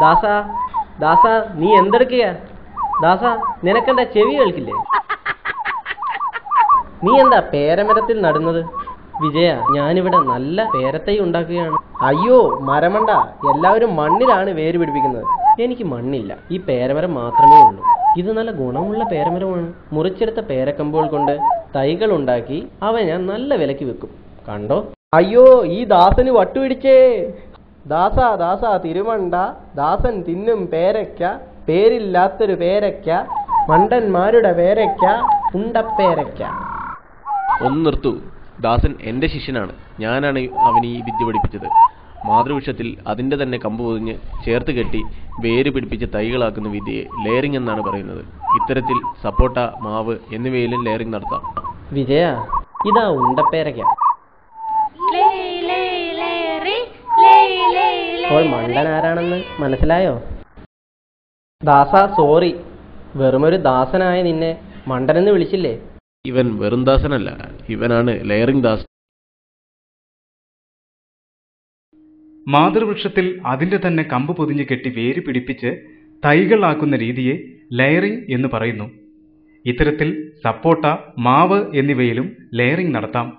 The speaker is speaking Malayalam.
ദാസ ദാസ നീ എന്തെടുക്കുക? ദാസ നിനക്കെന്താ ചെവി കേൾക്കില്ലേ? നീ എന്താ പേരമരത്തിൽ നടുന്നത്? വിജയ, ഞാനിവിടെ നല്ല പേരത്തൈ ഉണ്ടാക്കുകയാണ്. അയ്യോ മരമണ്ട, എല്ലാവരും മണ്ണിലാണ് വേര് പിടിപ്പിക്കുന്നത്. എനിക്ക് മണ്ണില്ല, ഈ പേരമരം മാത്രമേ ഉള്ളൂ. ഇത് നല്ല ഗുണമുള്ള പേരമരമാണ്. മുറിച്ചെടുത്ത പേരക്കമ്പുകൾ കൊണ്ട് തൈകൾ ഉണ്ടാക്കി അവ ഞാൻ നല്ല വിലക്ക് വെക്കും. കണ്ടോ? അയ്യോ ഈ ദാസന് വട്ടുപിടിച്ചേ. ദാസ ദാസ തിരുമണ്ട, ദാസൻ തിന്നും പേരയ്ക്ക, പേരില്ലാത്തൊരു പേരയ്ക്ക, മണ്ടന്മാരുടെ പേരയ്ക്ക, ഉണ്ടപ്പേരയ്ക്ക. ഒന്ന് നിർത്തൂ. ദാസൻ എൻ്റെ ശിഷ്യനാണ്. ഞാനാണ് അവന് ഈ വിദ്യ പഠിപ്പിച്ചത്. മാതൃവൃക്ഷത്തിൽ അതിൻ്റെ തന്നെ കമ്പ് പൊതിഞ്ഞ് ചേർത്ത് കെട്ടി വേര് പിടിപ്പിച്ച് തൈകളാക്കുന്ന വിദ്യയെ ലെയറിംഗ് എന്നാണ് പറയുന്നത്. ഇത്തരത്തിൽ സപ്പോട്ട, മാവ് എന്നിവയിലും ലെയറിംഗ് നടത്താം. വിജയ, ഇതാ ഉണ്ടപ്പേരയ്ക്ക. ഇപ്പോൾ മണ്ടൻ ആരാണെന്ന് മനസ്സിലായോ? ദാസ സോറി, വെറുമൊരു ദാസനായ നിന്നെ മണ്ടനെന്ന് വിളിച്ചില്ലേ? ഇവൻ വെറും ദാസനല്ല, ഇവനാണ് ലെയറിംഗ് ദാസൻ. മാതൃവൃക്ഷത്തിൽ അതിന്റെ തന്നെ കമ്പ് പൊതിഞ്ഞ് കെട്ടി വേര് പിടിപ്പിച്ച് തൈകളാക്കുന്ന രീതിയെ ലെയറിംഗ് എന്ന് പറയുന്നു. ഇത്തരത്തിൽ സപ്പോട്ട, മാവ് എന്നിവയിലും ലെയറിംഗ് നടത്താം.